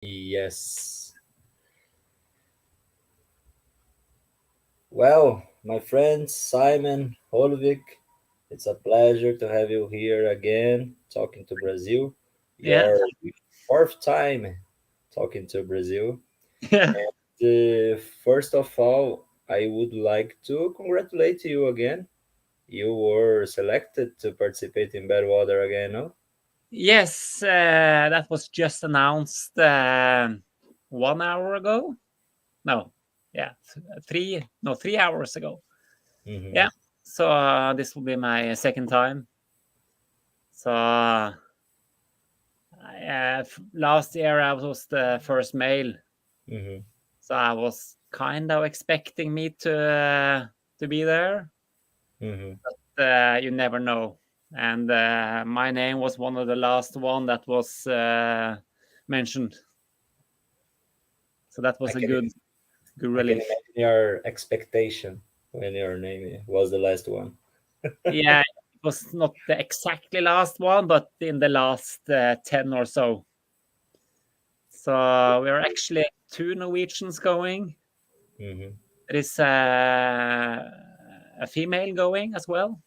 Yes. Well, my friend Simen Holvik, it's a pleasure to have you here again talking to Brazil. Yeah, Your fourth time talking to Brazil. yeah, First of all, I would like to congratulate you again. You were selected to participate in Badwater again, no? yes. That was just announced 1 hour ago. No, yeah, 3 hours ago. Mm-hmm. Yeah. So this will be my second time. So last year I was the first male, Mm-hmm. so I was kind of expecting me to be there. Mm-hmm. You never know. And my name was one of the last one that was mentioned. So that I was a can good I can relief. imagine your expectation when your name was the last one. Yeah, it was not the exactly last one, but in the last 10 or so. So we are actually two Norwegians going. Mm-hmm. There is a female going as well.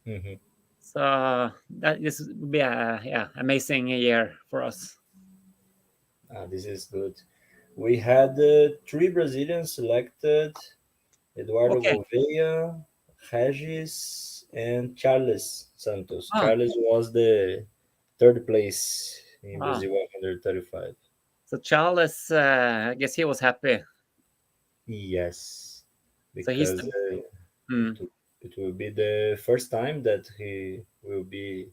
Mm-hmm. So that this will be a amazing year for us. This is good. We had three Brazilians selected: Eduardo Okay. Gouveia, Regis, and Charles Santos. Ah, Charles was the third place in ah. Brazil 135. So Charles, I guess he was happy. Yes, So he's because the it, mm, it will be the first time that he will be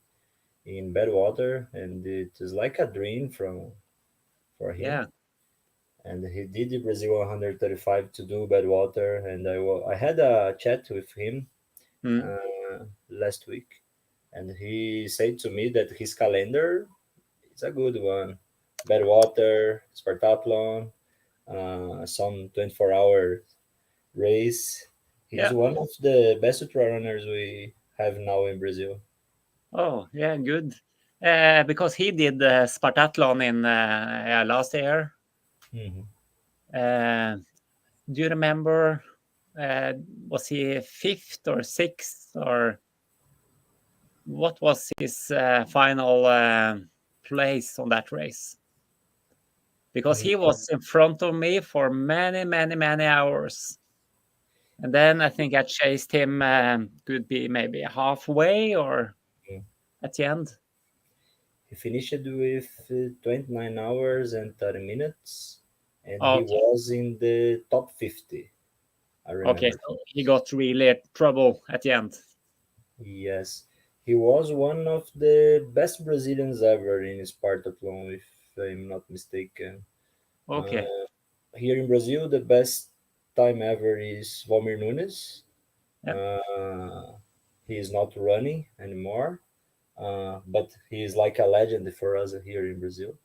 in Badwater, and it is like a dream for him. yeah. And he did the Brazil 135 to do Badwater, and I had a chat with him Mm, last week, and he said to me that his calendar is a good one. Badwater, Spartathlon, some 24-hour race. He's yeah. one of the best ultra runners we have now in Brazil. Oh, yeah, good. Because he did the Spartathlon in yeah, last year. Mhm. Uh, do you remember? Was he fifth or sixth, or what was his final place on that race? Because He he was in front of me for many, many, many hours. And then I think I chased him, could be maybe halfway or at the end. he finished with 29 hours and 30 minutes, and he Okay, was in the top 50. I okay, remember. so he got really trouble at the end. Yes, he was one of the best Brazilians ever in Spartathlon, if I'm not mistaken. Okay, Uh, Here in Brazil, the best time ever is Valmir Nunes. yeah, He is not running anymore, but he is like a legend for us here in Brazil.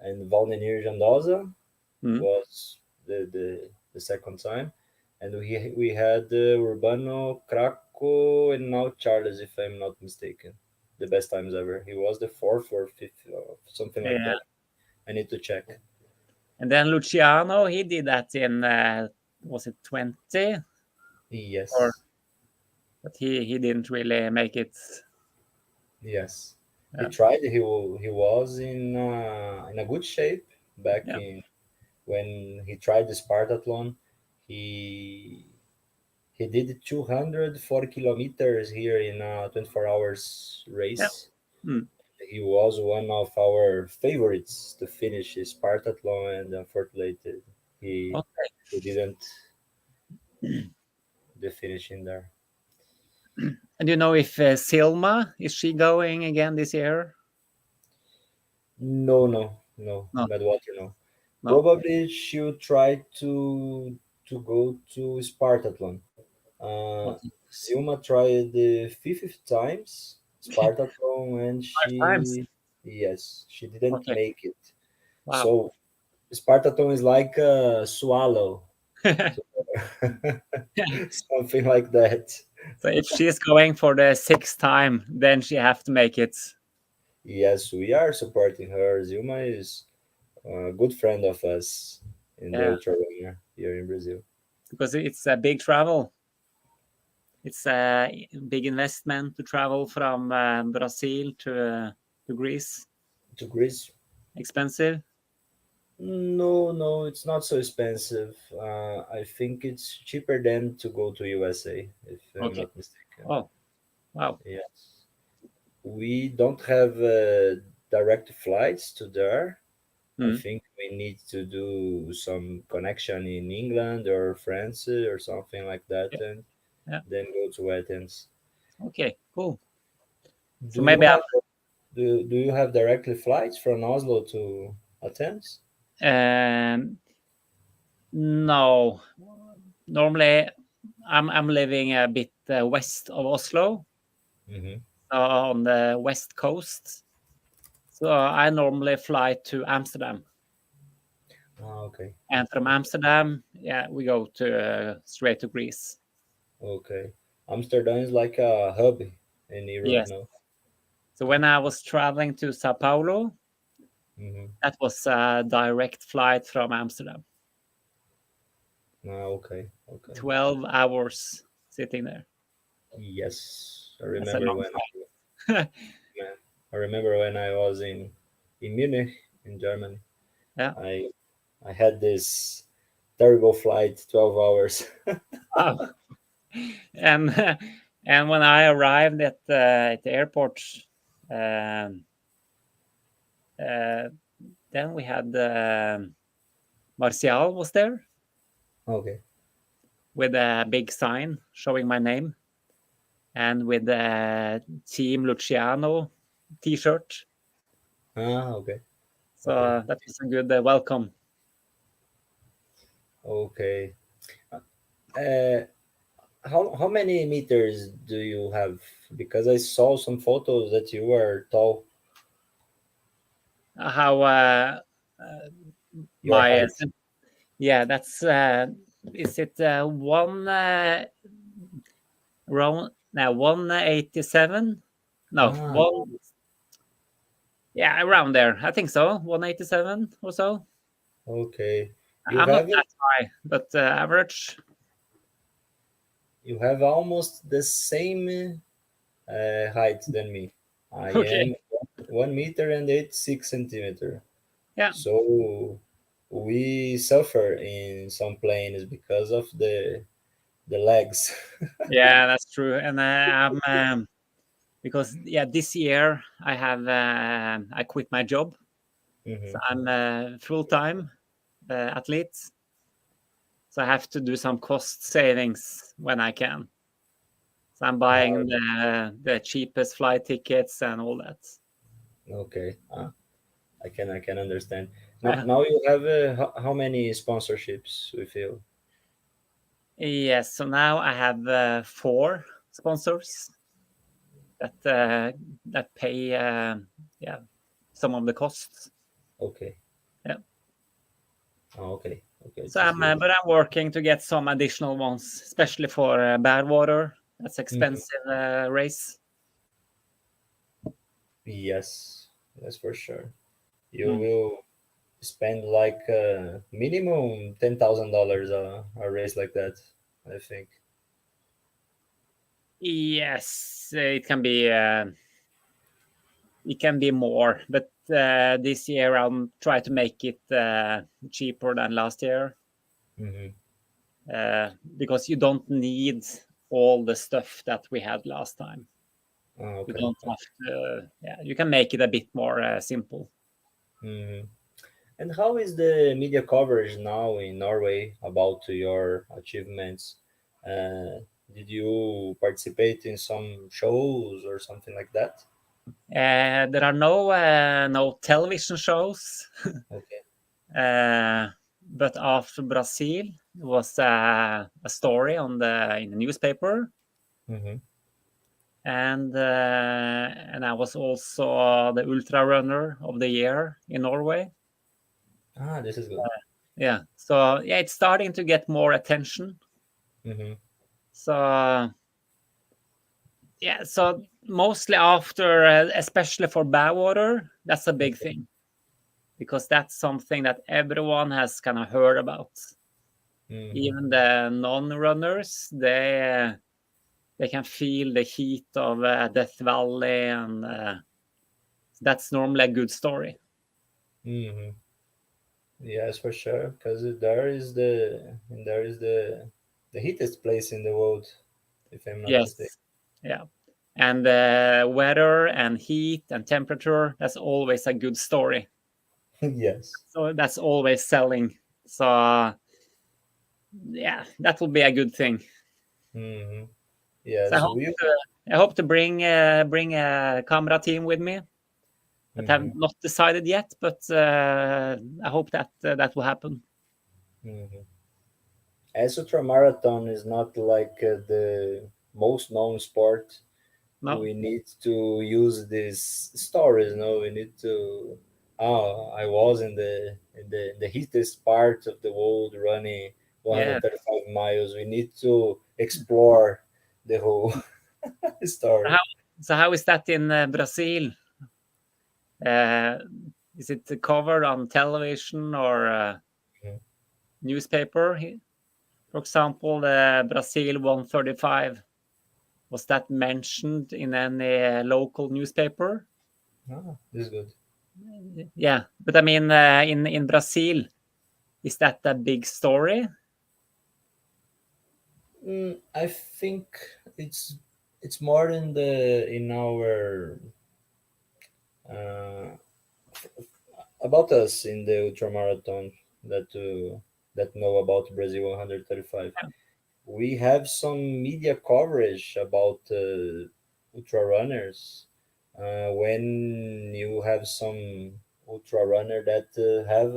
And Valdemir Jandosa mm, was the second time, and we had Urbano, Craco, and now Charles, if I'm not mistaken, the best times ever. He was the fourth or fifth, something like yeah. that. I need to check. And then Luciano, he did that in was it 20? Or Yes, but he didn't really make it. yes, he Yeah, tried. He was in a good shape back yeah, in when he tried the Spartathlon. He he did 240 kilometers here in a 24 hours yeah. race. Mm, He was one of our favorites to finish his Spartathlon, and unfortunately, he okay. he didn't the finish in there. And you know if Silma is she going again this year? No, no, no, No, Medwater, no. no. Probably she'll try to go to Spartathlon. Okay. Silma tried the fifth times Spartathlon, and Five times. she didn't Okay. make it. Wow. So Spartathlon is like a swallow, so, something like that. So if she's going for the sixth time, then she have to make it. Yes, we are supporting her. Zilma is a good friend of us in the Yeah, ultra runner here in Brazil. because it's a big travel. It's a big investment to travel from Brazil to Greece. To Greece? Expensive. No, no, it's not so expensive. I think it's cheaper than to go to USA, if I'm Okay. not mistaken. Oh, wow. Yes. We don't have direct flights to there. I Mm. think we need to do some connection in England or France or something like that, Yeah. and Yeah. then go to Athens. Okay. Cool. So Do you maybe have do you have directly flights from Oslo to Athens? no. Normally, I'm living a bit west of Oslo, Mm-hmm. on the west coast. So I normally fly to Amsterdam, Ah, okay, and from okay, Amsterdam, yeah, we go to straight to Greece. okay. Amsterdam is like a hub in Europe, Yes. no? So when I was traveling to Sao Paulo, Mm-hmm. that was a direct flight from Amsterdam. Ah, okay, okay. 12 hours sitting there. Yes, I That's a remember long when flight. yeah, I remember when I was in Munich in Germany. Yeah. I I had this terrible flight, 12 hours. Wow. And and when I arrived at the airport, um, uh, then we had Martial was there Okay. with a big sign showing my name and with the Team Luciano T-shirt. Ah, okay. So Okay. that was a good welcome. Okay. Uh, how many meters do you have? Because I saw some photos that you were tall. How uh, Your my height. yeah, that's is it one around now 187? No, Ah, one, yeah, around there. I think so. 187 or so. okay. You I'm not have that high, but average. you have almost the same height than me. I Okay. am 1 meter and 86 centimeter. Yeah. So we suffer in some planes because of the legs. Yeah, that's true. And I'm because yeah, this year I quit my job, so Hmm. I'm full time athlete. So I have to do some cost savings when I can. So I'm buying the cheapest flight tickets and all that. Okay, I can understand. Now you have how many sponsorships with you? Yes, so now I have four sponsors that pay yeah, some of the costs. Okay, Yeah. okay, okay. So That's good. but I'm working to get some additional ones, especially for Badwater. That's Mhm. expensive race. Yes, yes, for sure. You Mm. will spend like minimum $10,000 a race like that. I think. Yes, it can be more, but this year I'll try to make it cheaper than last year. Hmm. Because you don't need all the stuff that we had last time. You Okay. don't have to, yeah, you can make it a bit more simple. Hmm. And how is the media coverage now in Norway about your achievements? Uh, did you participate in some shows or something like that? There are no television shows, Okay. but after Brazil was a story on the in the newspaper, Mm-hmm. and I was also the ultra runner of the year in Norway. Ah, this is good. Yeah, so yeah, it's starting to get more attention. Mm-hmm. So yeah, so mostly after, especially for Badwater, that's a big Okay. thing because that's something that everyone has kind of heard about. Even the non-runners, they can feel the heat of Death Valley, and that's normally a good story. Yes, for sure, because there is the heatest place in the world, if I'm not mistaken. Yes, yeah. And weather and heat and temperature, that's always a good story. Yes. So that's always selling. So yeah, that will be a good thing. Hmm. So Yes, we. I hope to bring a camera team with me. That I have not decided yet, but I hope that that will happen. As ultramarathon is not like the most known sport, No, we need to use these stories. No, we need to. Oh, I was in the heatest part of the world running yeah. 135 miles. We need to explore the whole story. How, so how is that in Brazil? Uh, is it covered on television or Mhm. newspaper? For example, the Brazil 135. Was that mentioned in any local newspaper? Ah, this is good. Yeah, but I mean, in Brazil, is that a big story? I think it's more in our uh, about us in the ultramarathon that know about Brazil 135. Yeah. We have some media coverage about ultra runners. When you have some ultra runner that have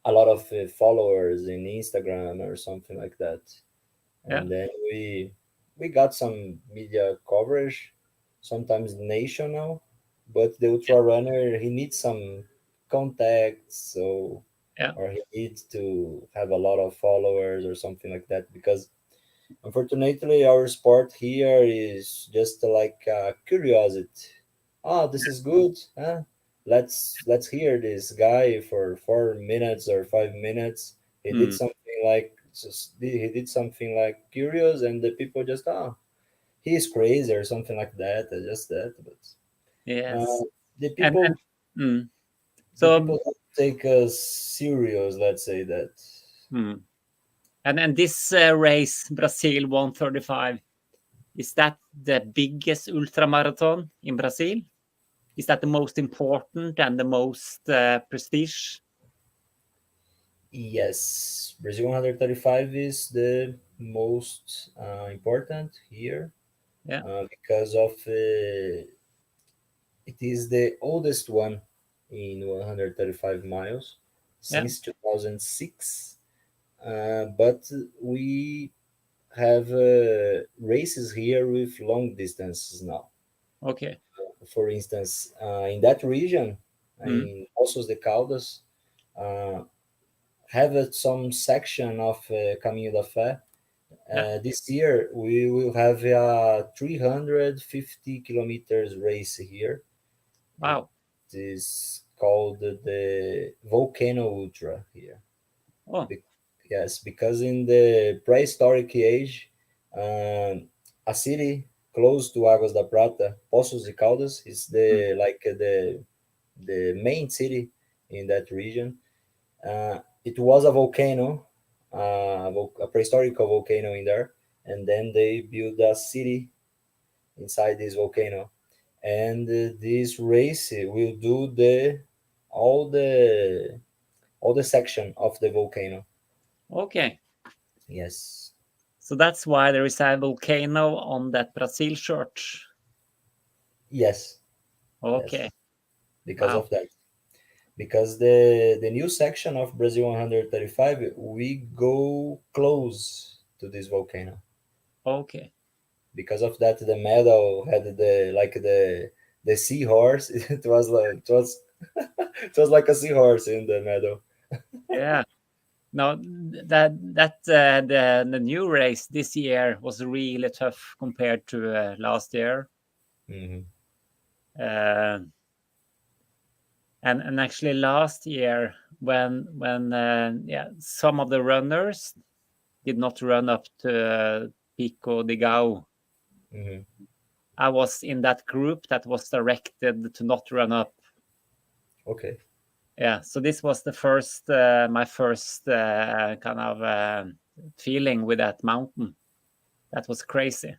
a lot of followers in Instagram or something like that, Yeah. and then we got some media coverage, sometimes national, but the ultra runner he needs some contacts, so Yeah. or he needs to have a lot of followers or something like that, because unfortunately our sport here is just like curiosity. Oh, this is good, huh? Let's hear this guy for 4 minutes or 5 minutes. He did Mm. something like he did something like curious, and the people just he's crazy or something like that. Just that, but uh, Yes. the And people mm. the So people don't take us serious. Let's say that. mm. And this race, Brazil 135, is that the biggest ultramarathon in Brazil? Is that the most important and the most prestige? Yes, Brazil 135 is the most important here Yeah. because of it is the oldest one in 135 miles Yeah. since 2006. But we have races here with long distances now. Okay. For instance, in that region, Mm. in Poços de Caldas, uh, have some section of Caminho da Fé. Yeah. This year we will have a 350 kilometers race here. It Wow. is called the Volcano Ultra here. Oh. Be- yes, because in the prehistoric age, a city close to Águas da Prata, Poços de Caldas, is Mm. the main city in that region. It was a volcano, a prehistoric volcano in there, and then they built a city inside this volcano. And this race will do the all the all the section of the volcano. Okay. Yes, So that's why there is a volcano on that Brazil shirt. yes, Okay. yes. Because Wow. of that, because the new section of Brazil 135, we go close to this volcano. Okay. Because of that, the medal had the seahorse. It was like a seahorse in the medal. Yeah. No, the new race this year was really tough compared to last year. Hmm. Uh, And actually last year when some of the runners did not run up to Pico de Gao, Hmm. I was in that group that was directed to not run up. Okay. Yeah, so this was the first my first kind of feeling with that mountain. That was crazy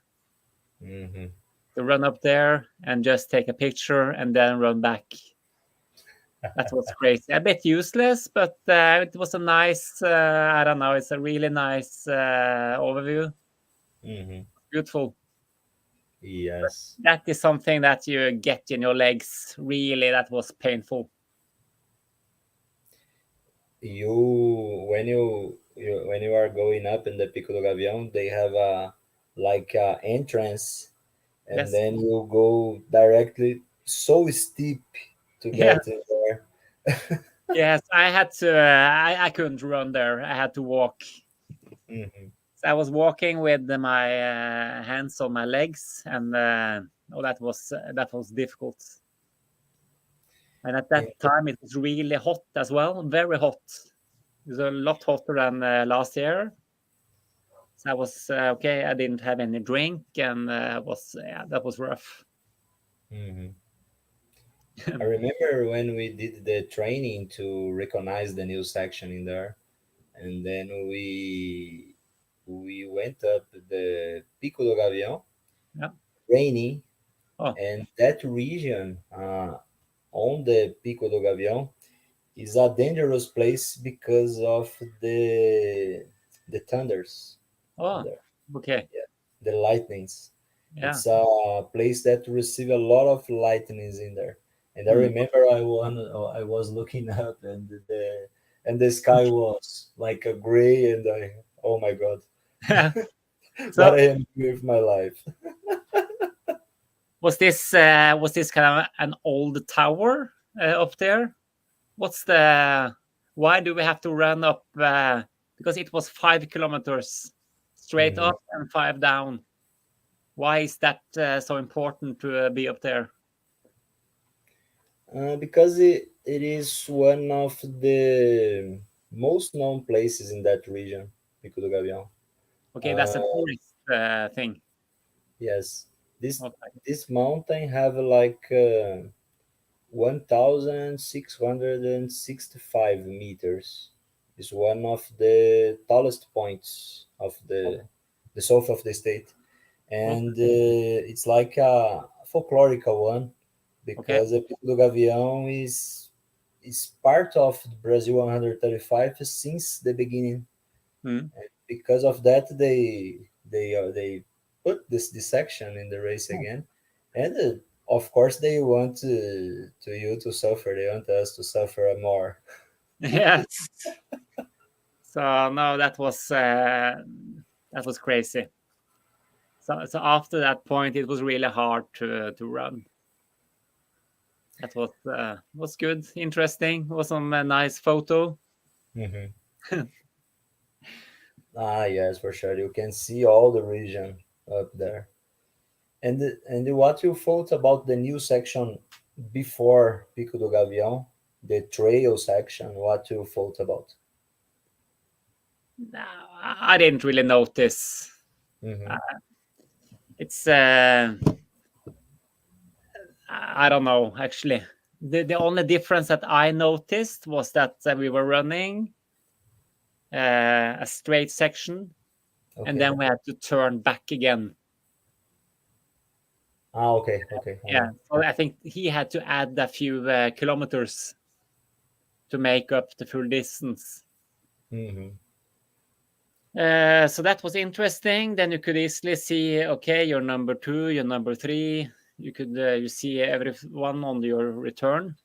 Hmm. to run up there and just take a picture and then run back. That was crazy. A bit useless, but it was a nice, I don't know, it's a really nice overview. Hmm. Beautiful. Yes. That is something that you get in your legs. Really, that was painful. When you are going up in the Pico do Gavião, they have a like a entrance, and Yes. then you go directly so steep to Yeah. get in there. Yes, I had to. I couldn't run there. I had to walk. Hmm. So I was walking with my hands on my legs, and that was difficult. And at that time, it was really hot as well, very hot. It was a lot hotter than last year. So I was okay. I didn't have any drink, and that was rough. Hmm. I remember when we did the training to recognize the new section in there, and then we went up the Pico do Gavião, Yeah. raining, Oh. and that region on the Pico do Gavião is a dangerous place because of the thunders in Oh. there, Okay. the lightnings. Yeah. It's a place that receive a lot of lightnings in there. And I Mm. remember I was looking up, and the sky was like a gray, and I, oh my god, what So I am doing with my life. was this kind of an old tower up there? What's the Why do we have to run up? Because it was 5 kilometers straight Mhm. up and 5 down. Why is that so important to be up there? Because it is one of the most known places in that region, Pico do Gavião. Okay, that's a Uh, tourist thing. yes, this Okay. this mountain have like 1,665 meters. Is one of the tallest points of the south of the state, Okay. and it's like a folklorical one Okay. because the Pico do Gavião is part of Brazil 135 since the beginning. Mm. Because of that, they put this section in the race again, and of course they want to you to suffer. They want us to suffer more. Yes. So no, that was crazy. So after that point, it was really hard to run. That was good, interesting. Was some nice photo. Hmm. Ah, yes, for sure. You can see all the region up there. And what you thought about the new section before Pico do Gavião, the trail section? What you thought about? No, I didn't really notice. Hmm. Uh, it's I don't know actually. The only difference that I noticed was that we were running a straight section, and Okay. then we had to turn back again. Ah, okay, okay. Yeah, so I think he had to add a few kilometers to make up the full distance. Hmm. So that was interesting. Then you could easily see, okay, you're number 2, you're number 3. You could you see everyone on your return.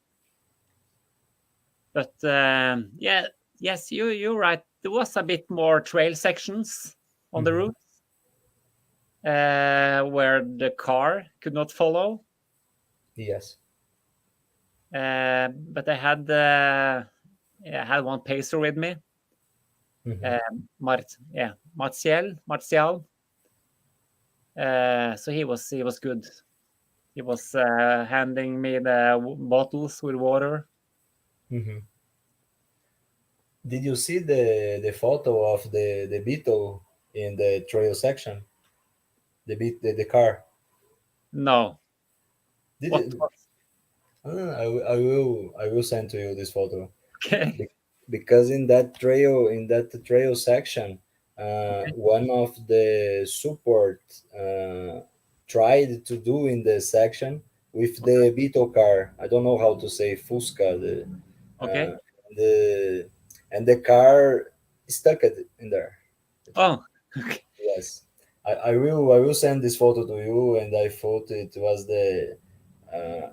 But yeah, yes, you're right. There was a bit more trail sections on the Hmm. route where the car could not follow. Yes. But I had one pacer with me, Hmm. Martial. So he was good. He was handing me the bottles with water. Hmm. Did you see the photo of the Beetle in the trail section? The car. No. Did What you? was I will send to you this photo. okay? Be- because in that trail section, Okay. one of the support tried to do in the section with the Beetle car. I don't know how to say Fusca. Okay. Uh, the and the car stuck it in there. Oh, okay. Yes, I will send this photo to you, and I thought it was uh,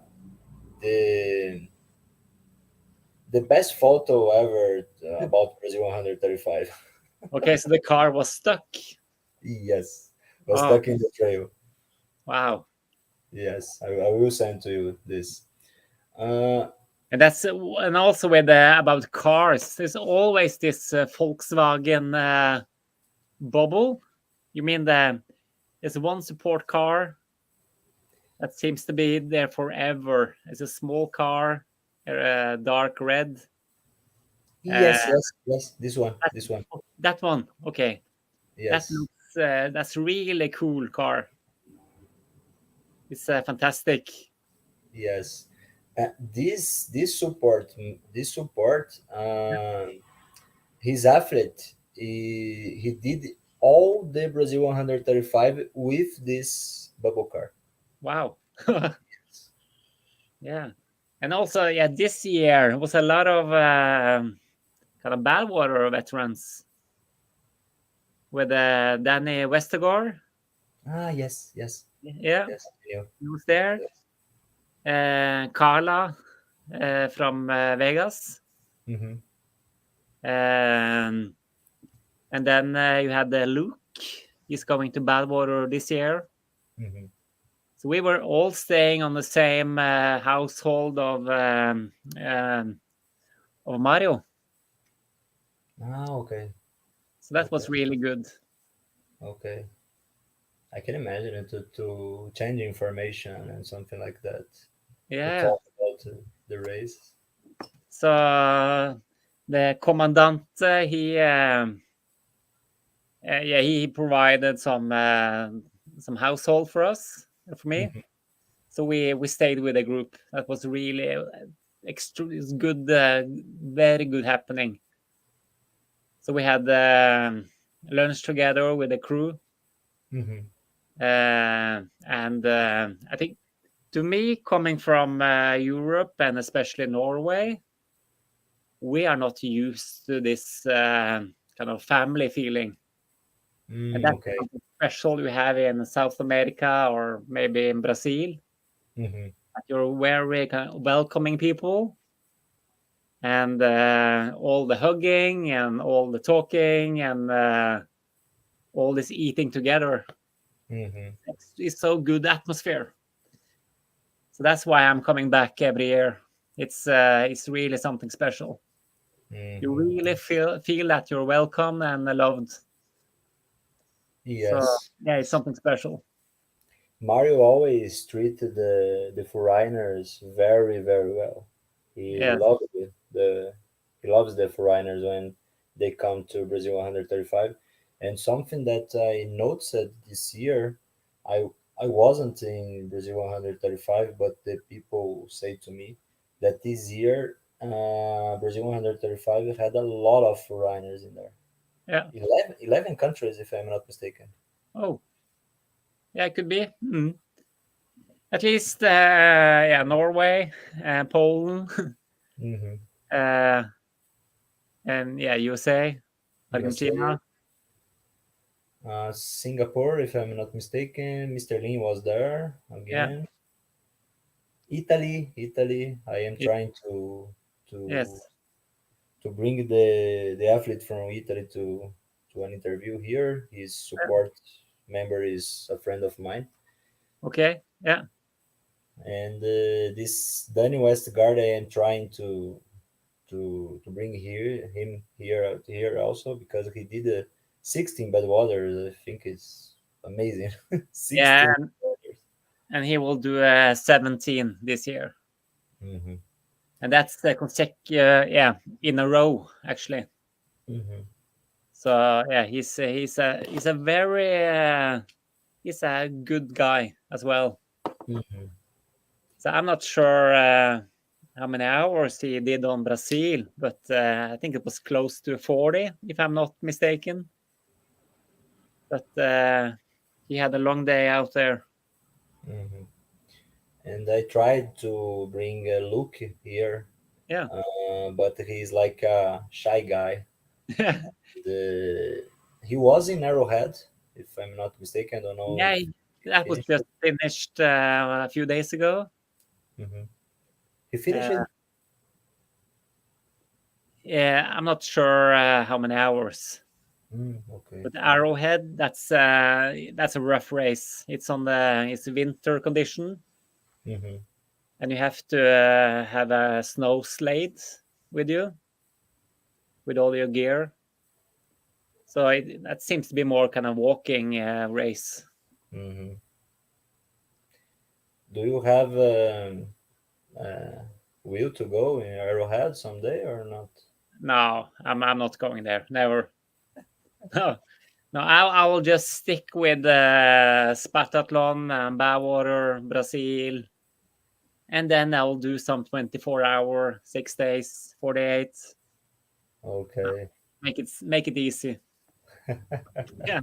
the the best photo ever about Brazil 135. Okay, so the car was stuck. Yes, was Oh, stuck in the trail. wow. Yes, I will send to you this. Uh, And that's and also with about cars, there's always this Volkswagen bubble. You mean there's one support car that seems to be there forever. It's a small car, dark red. yes, Uh, yes, yes. This one, that, this one. that one, okay. That Yes, looks that's really cool car. It's fantastic. yes. This support. His athlete. He did all the Brazil 135 with this bubble car. Wow. Yeah. And also, yeah, this year was a lot of kind of bad water veterans with Danny Westergaard. Ah, yes, yes, Yeah, yes. I knew. he was there. Yes. Carla from Vegas. Mm-hmm. Um, and then you had Luke. He's going to Badwater this year. Mm-hmm. So we were all staying on the same household of Mario. Ah, okay, So that okay, was really good. okay. I can imagine it to change information and something like that to Yeah. talk about the race. So the commandant, yeah, he provided some household for us, for me. Mm-hmm. So we stayed with a group. That was really extra good, very good happening. So we had lunch together with the crew, Mm-hmm. and I think to me, coming from Europe and especially Norway, we are not used to this kind of family feeling. And that's Okay. something special you have in South America or maybe in Brazil. Mm-hmm. That you're very kind of welcoming people, and all the hugging and all the talking and all this eating together. Mm-hmm. It's so good atmosphere. So that's why I'm coming back every year. It's really something special. You Mm-hmm. really feel that you're welcome and loved. So Yes. yeah, it's something special. Mario always treated the foreigners very, very well. He Yes. loved it. He loves the foreigners when they come to Brazil 135. And something that I noticed this year, I I wasn't in Brazil 135, but the people say to me that this year Brazil 135 had a lot of foreigners in there. Yeah. 11 countries, if I'm not mistaken. Oh, yeah, it could be. Mm. At least, yeah, Norway, Poland, Mm-hmm. uh, and yeah, USA, USA, Argentina. Singapore, if I'm not mistaken. Mr. Lin was there Yeah. again. Italy. I am It, trying to yes. to bring the athlete from Italy to an interview here. His support member is a friend of mine, Okay. Yeah. and this Danny Westgard, I am trying to bring him here also because he did a 16 bad waters. I think it's amazing. Yeah. 16 waters. And he will do 17 this year. Hmm. and that's the in a row actually. Mm-hmm. So yeah, he's a very he's a good guy as well. Mm-hmm. So I'm not sure how many hours he did on Brazil, but I think it was close to 40, if I'm not mistaken. But he had a long day out there. Mm-hmm. And I tried to bring Luke here, Yeah. but he's like a shy guy. The He was in Arrowhead, if I'm not mistaken. I don't know Yeah, if he that was finished just it. finished a few days ago. Mm-hmm. He finished Uh, it. yeah, I'm not sure how many hours. Okay. But Arrowhead, that's a rough race. It's winter condition, Mm-hmm. and you have to have a snow sled with you with all your gear. So that seems to be more kind of walking race. Mm-hmm. Do you have uh, will to go in Arrowhead someday or not? No, I'm not going there. Never. No, no. I will just stick with Spartathlon, Bawater, Brazil, and then I'll do some 24-hour, 6 days, 48. Okay. Make it easy. Yeah.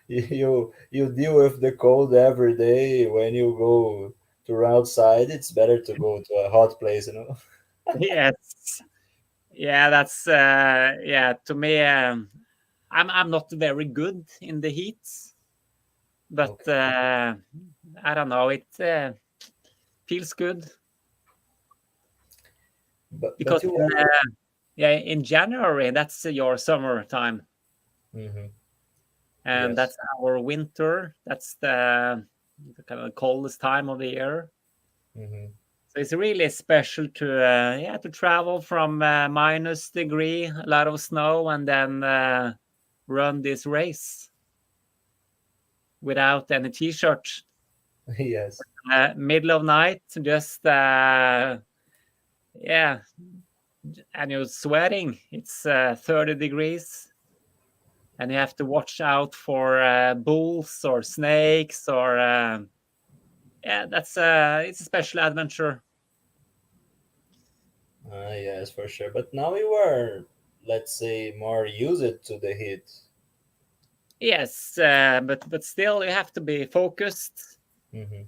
You deal with the cold every day. When you go to run outside, it's better to go to a hot place, you know. Yes. Yeah, that's yeah, to me I'm not very good in the heats, but Okay, I don't know, it feels good but because you are. in January that's your summer time, Hmm. and Yes. that's our winter. That's the kind of coldest time of the year. Hmm. So it's really special to travel from minus degree, a lot of snow, and then run this race without any t-shirt. Yes. Middle of night, just yeah, and you're sweating. It's 30 degrees, and you have to watch out for bulls or snakes or yeah. That's it's a special adventure. Yes, for sure. But now you are, let's say, more used to the heat. Yes, but still, you have to be focused. Hmm.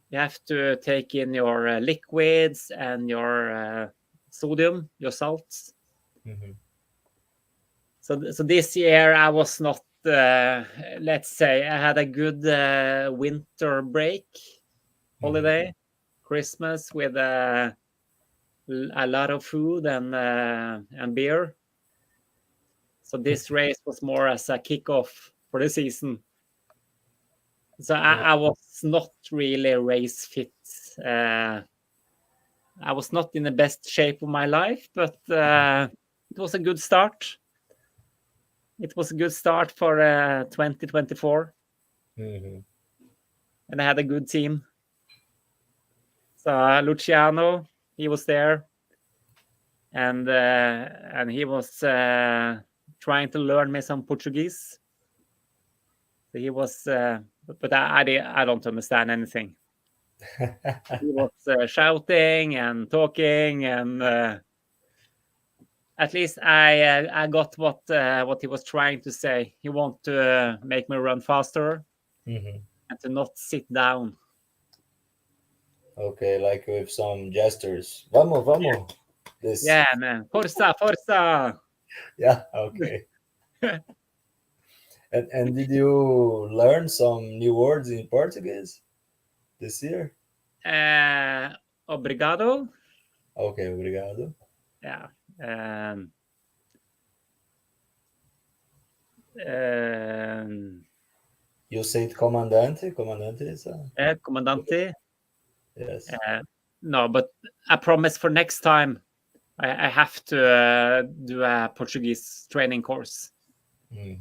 You have to take in your liquids and your sodium, your salts. Hmm. So this year I was not. Let's say I had a good winter break Hmm. holiday, Christmas with a lot of food and beer. So this race was more as a kickoff for the season. So I was not really race fit. Uh, I was not in the best shape of my life, but it was a good start. It was a good start for 2024, Hmm. and I had a good team. So Luciano, he was there, and he was trying to learn me some Portuguese. So he was, but I don't understand anything. He was shouting and talking, and at least I got what he was trying to say. He wanted to make me run faster Hmm. and to not sit down. Okay, like with some gestures. Vamos, vamos. This. Yeah, man. Forza, forza. Yeah. Okay. And did you learn some new words in Portuguese this year? Obrigado. Okay, obrigado. Yeah. Um, um, You said comandante. Comandante is comandante. yes. Uh, no, but I promise for next time I have to do a Portuguese training course. Hmm.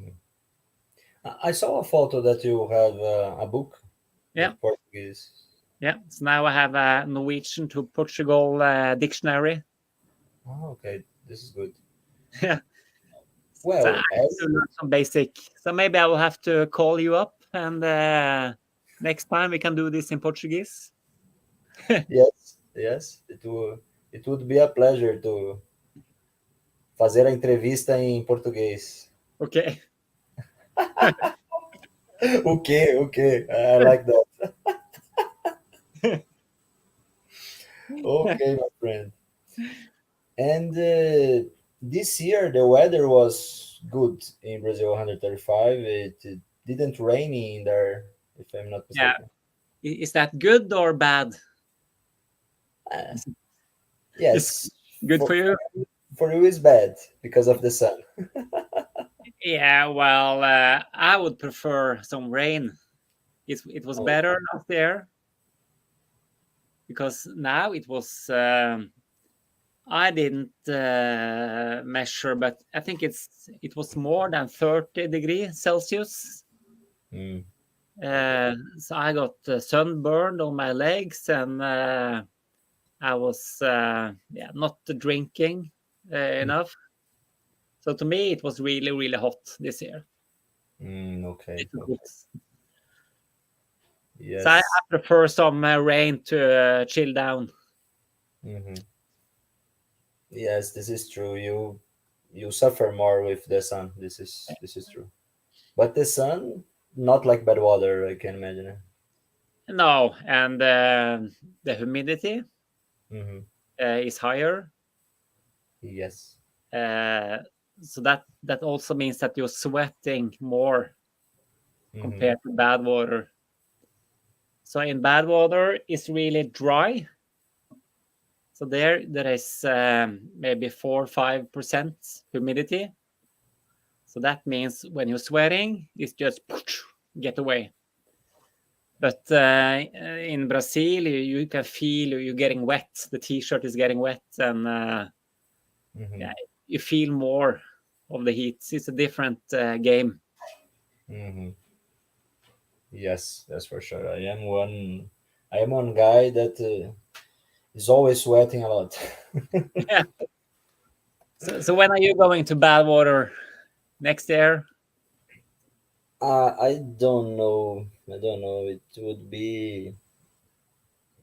I saw a photo that you have a book Yeah. with Portuguese. Yeah. So now I have a Norwegian to Portugal dictionary. Oh, okay, this is good. Yeah. So I Well, have to learn some basic. So maybe I will have to call you up, and next time we can do this in Portuguese. yes, yes, it would be a pleasure to fazer a entrevista em português. Okay. Okay, I like that. Okay, my friend. And this year the weather was good in Brazil 135. It didn't rain in there, if I'm not Yeah. mistaken. Is that good or bad? Uh, It's yes, good for, for you. for for you it's bad because of the sun. Yeah. Well, I would prefer some rain. It was Oh, better last year because now it was. I didn't measure, but I think it was more than 30 degrees Celsius. mm, So I got sunburned on my legs, and I was not drinking enough. So to me, it was really really hot this year. okay, okay. Difficult. So I Yes. prefer some rain to chill down. Hmm. Yes, this is true. You suffer more with the sun. This is true. But the sun, not like bad water, I can imagine. No, and the humidity Hmm. is higher. Yes. Uh, so that also means that you're sweating more Hmm. compared to bad water. So in bad water, it's really dry. So there is maybe 4 or 5% humidity. So that means when you're sweating, it's just get away. But in Brazil, you can feel you're getting wet. The t-shirt is getting wet, and Hmm. yeah, you feel more of the heat. It's a different game. Hmm. Yes, that's for sure. I am one guy that is always sweating a lot. Yeah. So when are you going to bad water next year? I don't know. I don't know. It would be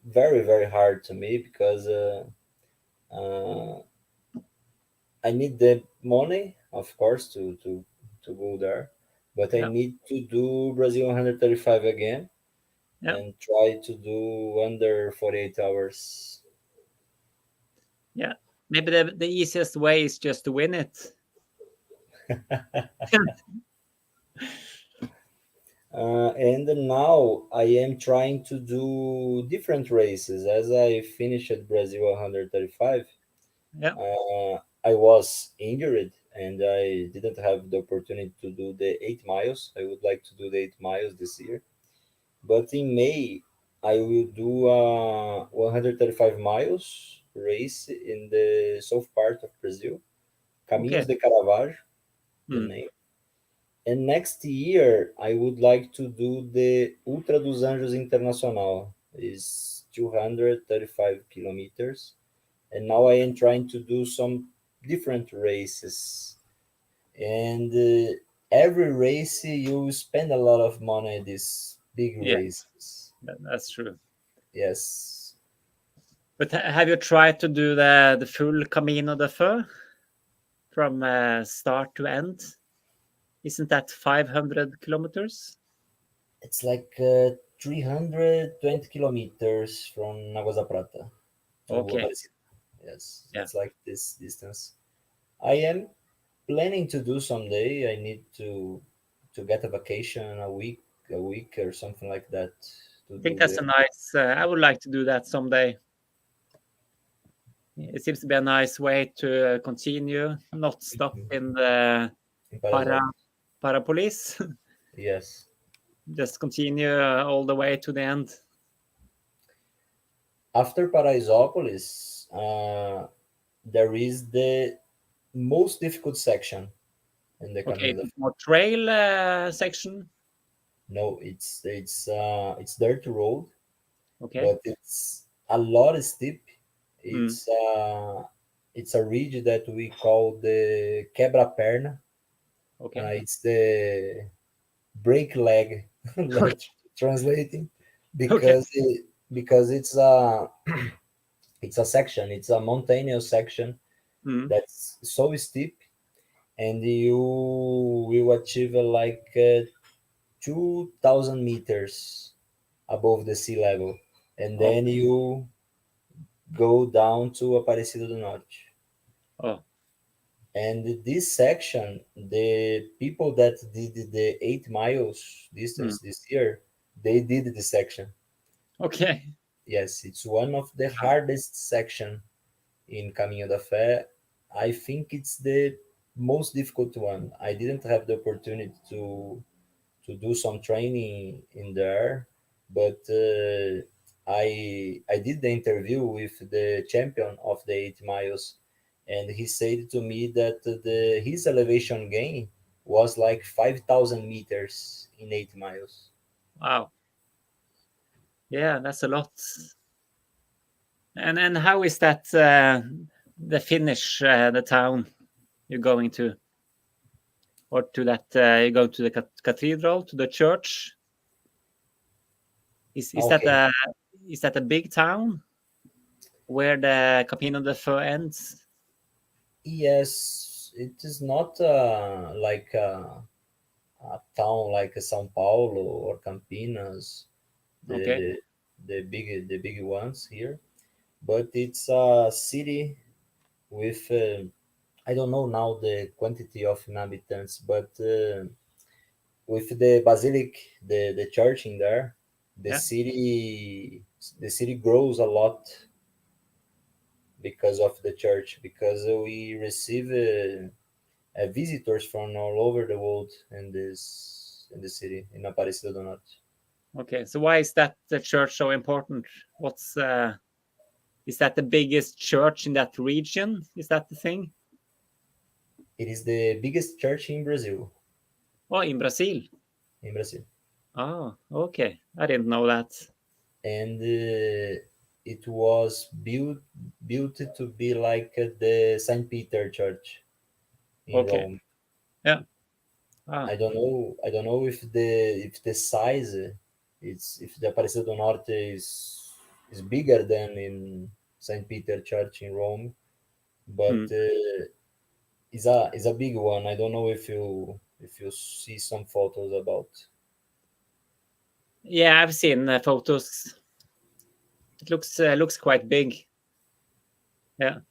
very, very hard to me because uh, I need the money, of course, to go there. But I Yeah, need to do Brazil 135 again yeah, and try to do under 48 hours. yeah. Maybe the easiest way is just to win it. And now I am trying to do different races. As I finished Brazil 135, Yeah. I was injured and I didn't have the opportunity to do the 8 miles. I would like to do the 8 miles this year. But in May, I will do a 135 miles race in the south part of Brazil, Okay. Caminhos de Caravaggio, the Hmm. name. And next year, I would like to do the Ultra dos Anjos Internacional. Is 235 kilometers. And now I am trying to do some different races. And every race, you spend a lot of money, these big Yeah, races. that's true. Yes. But have you tried to do the full Camino de Feu from start to end? Isn't that 500 kilometers? It's like 320 kilometers from Águas da Prata to Okay. Aparecida. Yes, Yeah. it's like this distance. I am planning to do someday. I need to get a vacation a week or something like that to I think do that's a the nice. I would like to do that someday. It seems to be a nice way to continue, not stop in the in para Paraisópolis. para police. Yes. Just continue all the way to the end. After Paraisópolis, there is the most difficult section in the Okay, Caminho da. more trail section. No, it's dirt road, Okay. but it's a lot steep. Mm. It's a ridge that we call the quebra-perna. Okay. It's the break leg, like translating, Okay. because because it's a section, it's a mountainous section Mm. that's so steep, and you will achieve like 2,000 meters above the sea level, and then Okay. you go down to Aparecida do Norte. Oh. And this section, the people that did the 8 miles Mm. distance this year, they did this section. Okay. Yes, it's one of the hardest section in Caminho da Fé. I think it's the most difficult one. I didn't have the opportunity to do some training in there, but I did the interview with the champion of the 8 miles, and he said to me that the his elevation gain was like 5,000 meters in 8 miles. Wow. Yeah, that's a lot. And how is that the finish, the town you're going to, or to that you go to the cathedral, to the church? Is that Okay. a big town where the Camino de Feu ends? Yes, it is not like a town like São Paulo or Campinas, the Okay. the the big ones here, but it's a city with I don't know now the quantity of inhabitants, but with the basilic, the church in there, the Yeah. city the city grows a lot because of the church, because we receive visitors from all over the world in the city in Aparecida do Norte. Okay. So why is that the church so important? What's is that the biggest church in that region? Is that the thing? It is the biggest church in Brazil. Oh, in Brazil. In Brazil, Oh, okay. I didn't know that. and it was built to be like the Saint Peter Church in Okay. Rome. Yeah. Ah. I don't know if the size it's if the Aparecida do Norte is bigger than in Saint Peter Church in Rome, but Mm. is a big one. I don't know if you see some photos about. Yeah, I've seen photos. It looks quite big. Yeah. So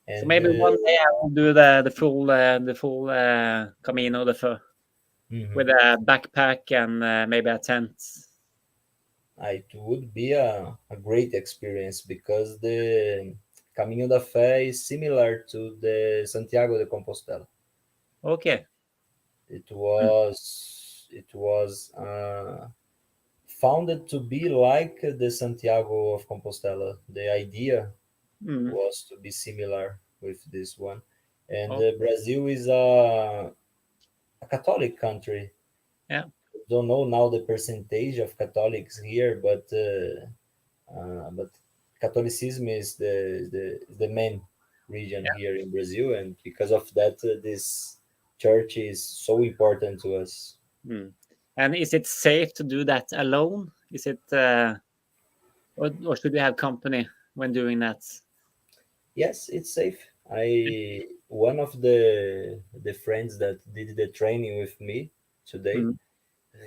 And maybe one day I will do the full Camino de Feu mhm, with a backpack and maybe a tent. it would be a great experience because the Caminho da Fé is similar to the Santiago de Compostela. Okay. Mm. It was founded to be like the Santiago of Compostela. The idea Mm. was to be similar with this one. And Oh, Brazil is a Catholic country. yeah. Don't know now the percentage of Catholics here, but Catholicism is the main region here in Brazil, and because of that, this church is so important to us. Mm. And is it safe to do that alone? Is it or should you have company when doing that? Yes, it's safe. I one of the friends that did the training with me today, Mm.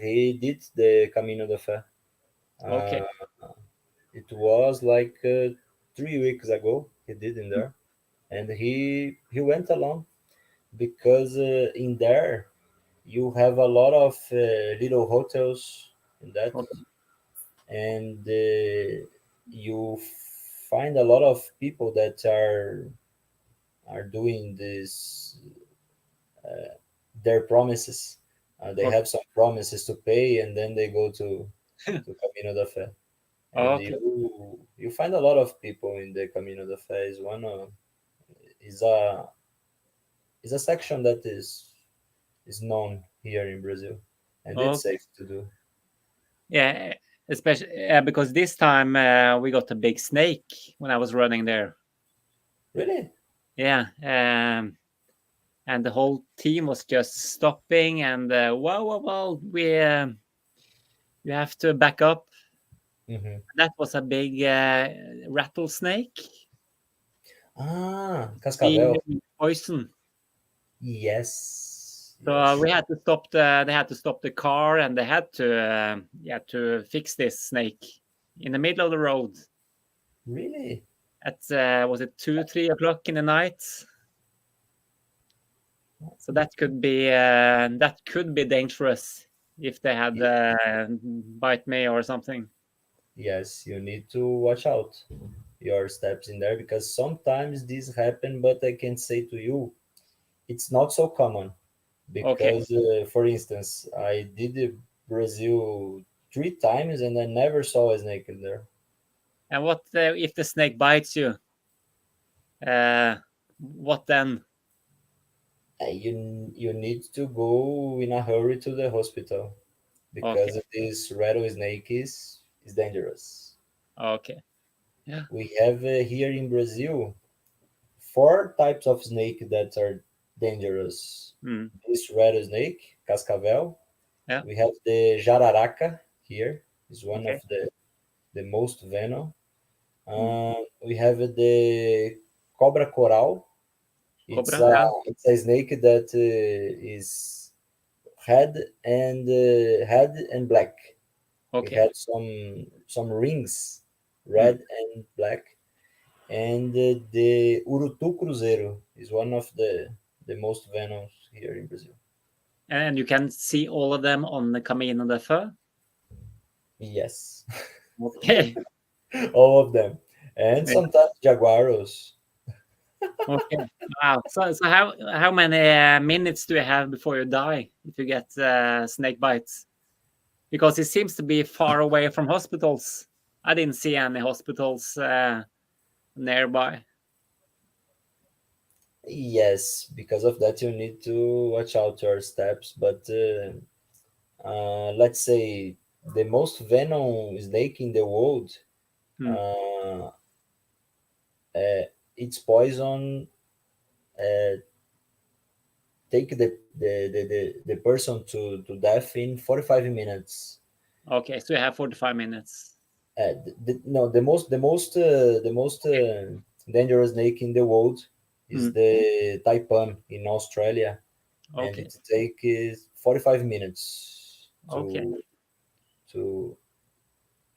he did the Camino de Fé. Okay. Uh, it was like 3 weeks ago. He did in there, and he went alone because in there you have a lot of little hotels in that, Okay. and you find a lot of people that are doing this their promises. They Okay. have some promises to pay, and then they go to Camino da Fé, and Okay. you find a lot of people in the Camino da Fé. Is a is a section that is known here in Brazil, and it's Okay. safe to do. Yeah. especially because this time we got a big snake when I was running there. Really? Yeah, and the whole team was just stopping and well, we have to back up. Mm-hmm. That was a big rattlesnake. Ah, The cascavel. poison. Yes, So yes. we had to stop the. They had to stop the car, and they had to fix this snake in the middle of the road. Really? At was it 2, 3 o'clock in the night? So that could be dangerous if they had bite me or something. Yes, you need to watch out your steps in there because sometimes this happen, but I can say to you, it's not so common Okay. because, for instance, I did Brazil 3 times and I never saw a snake in there. And what if the snake bites you? What then? You need to go in a hurry to the hospital Okay. because this rattlesnake is dangerous. Okay. Yeah. We have here in Brazil four types of snake that are dangerous. Mm. This rattlesnake, cascavel. Yeah. We have the jararaca here. Is one of Okay. the most venom. Mm. We have the cobra coral. It's Cobra. a Yeah. it's a snake that is head and black. He Okay. had some rings, Mm. red and black. And the urutu cruzeiro is one of the most venomous here in Brazil. And you can see all of them on the Camino de Feu. Yes, Okay. all of them, and Yeah. sometimes jaguaros. Okay. Wow. So how many minutes do you have before you die if you get snake bites? Because it seems to be far away from hospitals. I didn't see any hospitals nearby. Yes, because of that you need to watch out your steps. But let's say the most venom snake in the world, Hmm. uh, its poison uh, take the person to death in 45 minutes. Okay, so you have 45 minutes. No, the most dangerous snake in the world is Hmm. the taipan in Australia, and Okay. it takes 45 minutes Okay. to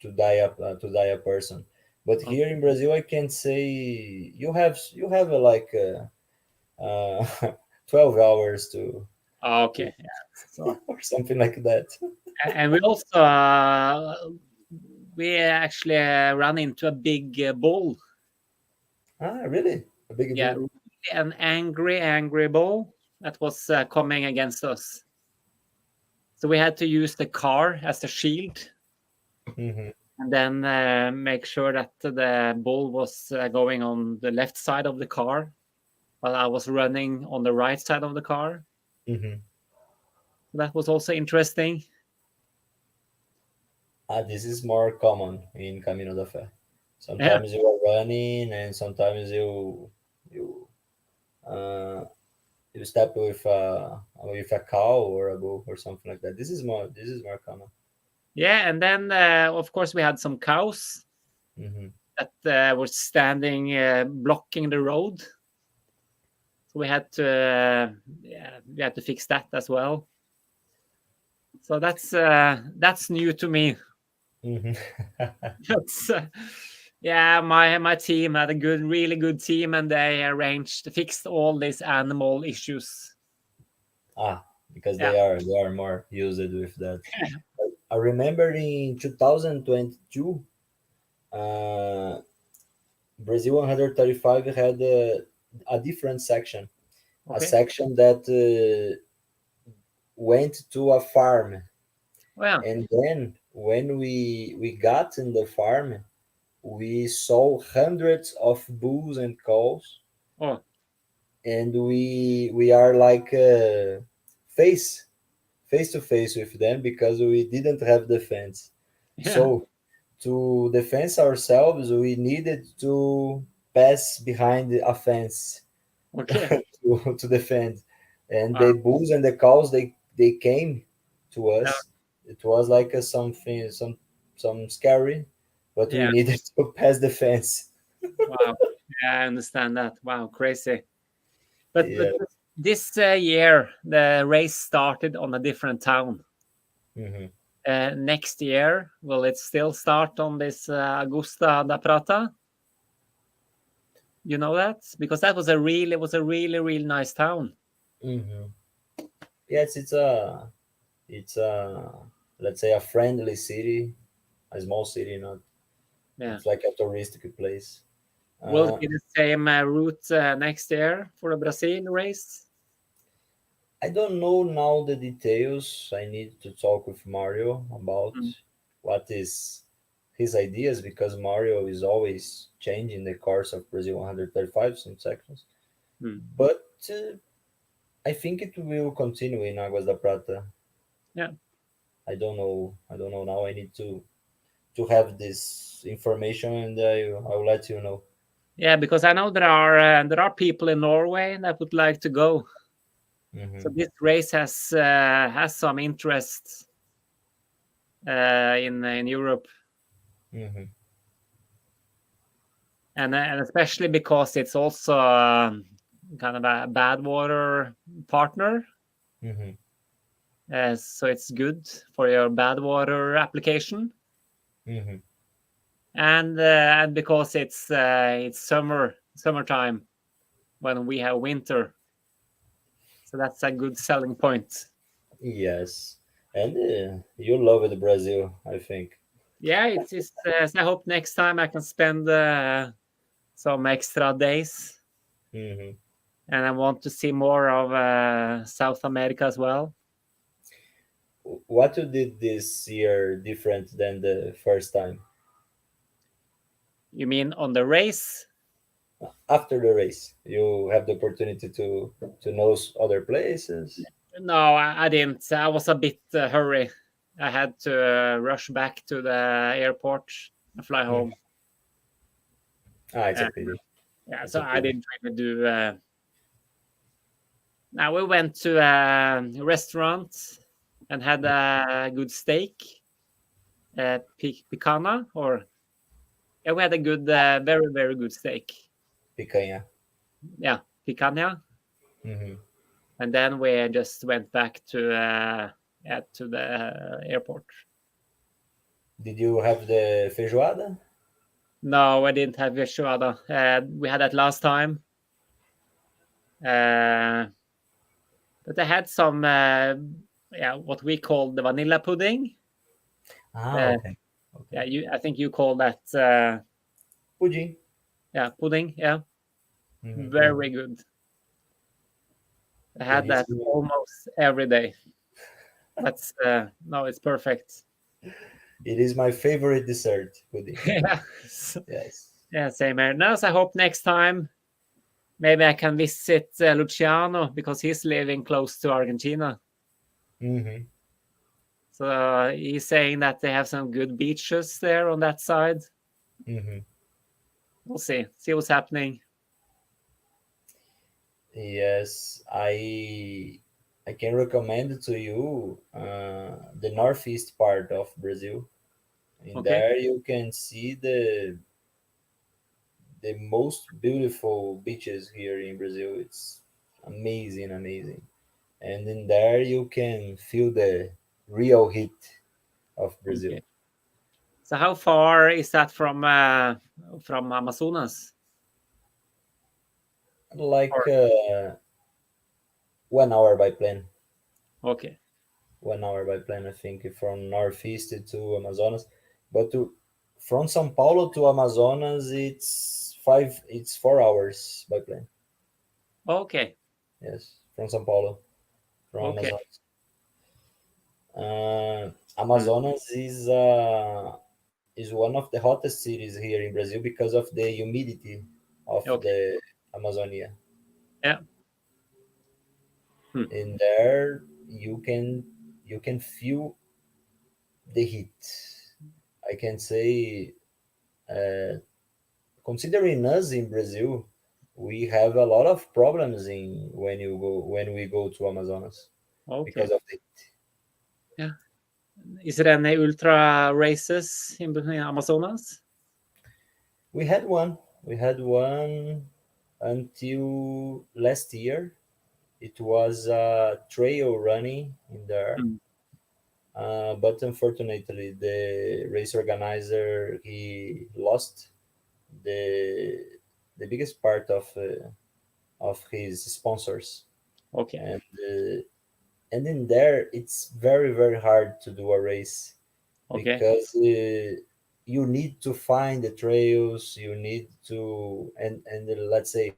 to die a person. But here Okay. in Brazil, I can say you have like 12 hours to Okay. Yeah. So or something like that. and we also we actually ran into a big bull. Ah, really? A big Yeah, bull. really an angry bull that was coming against us. So we had to use the car as a shield Hmm. and then make sure that the bull was going on the left side of the car while I was running on the right side of the car. Hmm. That was also interesting. This is more common in Camino da Fé. Yeah. Sometimes you are running, and sometimes you uh, you step with a cow or a bull or something like that. This is more common. Yeah, and then of course we had some cows Hmm. that were standing blocking the road. So we had to fix that as well. So that's new to me. Hmm. That's yeah, my team had a really good team, and they fixed all these animal issues. Because Yeah. they are more used with that. I remember in 2022, uh, Brazil 135 had a different section, a Okay. section that went to a farm, Oh, yeah. and then when we got in the farm, we saw hundreds of bulls and cows, Oh, and we are like face face to face with them because we didn't have the fence. Yeah. So to defend ourselves, we needed to pass behind a fence Okay. to defend. And Wow. the bulls and the cows, they came to Yeah. us. It was like a something, some scary, but we Yeah. needed to pass the fence. Wow. Yeah, I understand that. Wow, crazy. But Yeah. this year the race started on a different town. Hmm. Next year, will it still start on this Augusta da Prata? You know that? Because that was a really nice town. Hmm. Yes, it's a let's say a friendly city, a small city, not Yeah. it's like a touristic place. Will it Uh, be the same route next year for the Brazil race? I don't know now the details. I need to talk with Mario about Mm. what is his ideas because Mario is always changing the course of Brazil 135 some sections. Mm. But I think it will continue in Águas da Prata. Yeah. I don't know. I don't know now. I need to have this information and I will let you know. Yeah, because I know there are people in Norway that would like to go. So Hmm. this race has some interest in Europe, Hmm. and especially because it's also kind of a bad water partner. Hmm. So it's good for your bad water application, Hmm. and because it's summertime when we have winter, so that's a good selling point. Yes, and you love it, Brazil. I think. Yeah, so I hope next time I can spend some extra days, Hmm. and I want to see more of South America as well. What you did this year different than the first time You mean on the race? after the race? You have the opportunity to know other places. No, I didn't. I was a bit hurry. I had to rush back to the airport and fly Mhm. home. Ah, it's a Uh, pity. yeah, It's so a I pity. didn't really do. Now we went to a restaurant and had a good steak, picana, or yeah, we had a good, very good steak. Picanha. Yeah, picanha, Hmm. and then we just went back to yeah, to the airport. Did you have the feijoada? No, I didn't have feijoada. We had that last time, uh, but I had some, yeah, what we call the vanilla pudding. Ah, Uh, okay. yeah, Okay. I think you call that, Pudim. yeah, pudding. Yeah, Hmm. very good. I It had is. that almost every day. That's no, it's perfect. It is my favorite dessert. Pudding. Yeah, Yes. yeah, same here. No, so I hope next time maybe I can visit Luciano because he's living close to Argentina. Hmm. So he's saying that they have some good beaches there on that side. Hmm. We'll see what's happening. Yes, I can recommend to you the northeast part of Brazil. In Okay, there, you can see the most beautiful beaches here in Brazil. It's amazing, amazing. And in there, you can feel the real heat of okay. Brazil. So how far is that from Amazonas? Like Or 1 hour by plane. okay, 1 hour by plane, I think, from northeast to Amazonas. But from São Paulo to Amazonas, it's 4 hours by plane. okay, Yes, from São Paulo, from okay. Amazonas. Hmm. Amazonas is one of the hottest cities here in Brazil because of the humidity of Okay, the Amazonia. yeah. Hmm. In there, you can feel the heat. I can say, uh, considering us in Brazil, we have a lot of problems in when we go to Amazonas Okay. because of the. Yeah. Is there any ultra races in between Amazonas? We had one. We had one until last year. It was trail running in there, Mm. but unfortunately, the race organizer he lost the the biggest part of his sponsors, Okay. and and in there it's very hard to do a race Okay. because you need to find the trails, you need to, let's say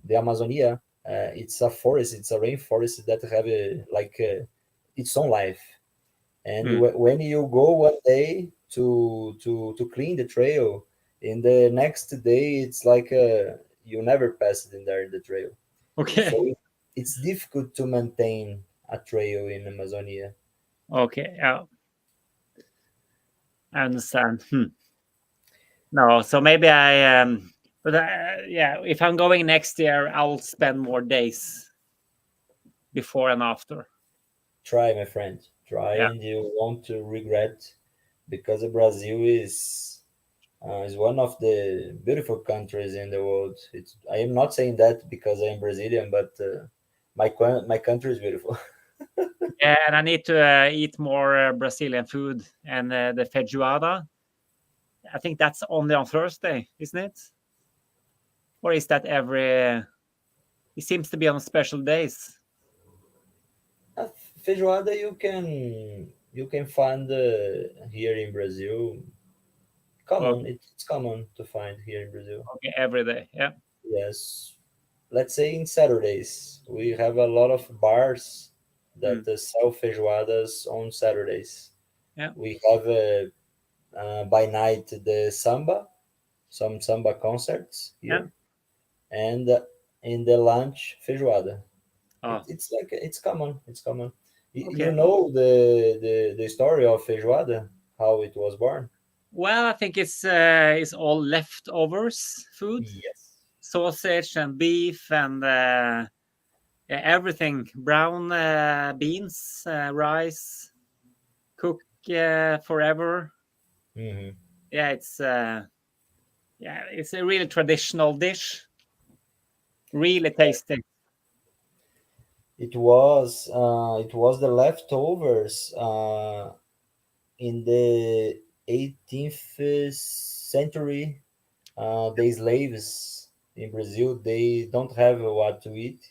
the Amazonia, it's a forest, it's a rainforest that have its own life. And Mm. when you go one day to clean the trail, in the next day it's like you never passed in there in the trail. Okay. So it's difficult to maintain a trail in Amazonia. Okay. Yeah, I understand. No, so maybe but yeah, if I'm going next year, I'll spend more days before and after. Try, my friend, try, Yeah. and you won't regret, because Brazil is one of the beautiful countries in the world. I am not saying that because I am Brazilian, but my country is beautiful. Yeah, and I need to eat more Brazilian food and the feijoada. I think that's only on Thursday, isn't it? Or is that every? It seems to be on special days. Uh, Feijoada you can find here in Brazil. Oh, Common, it's common to find here in Brazil. okay, every day. Yeah. Yes, let's say in Saturdays we have a lot of bars Mm. that sell feijoadas on Saturdays. Yeah. We have by night the some samba concerts Yeah. here, and in the lunch feijoada. Oh, It's like it's common. It's common. You okay. know the story of feijoada, how it was born. Well, I think it's all leftovers food, Yes. sausage and beef and yeah, everything. Brown beans, rice, cook forever. Hmm. Yeah, it's a really traditional dish. Really tasty. It was the leftovers in the 18th century. The slaves in Brazil, they don't have what to eat,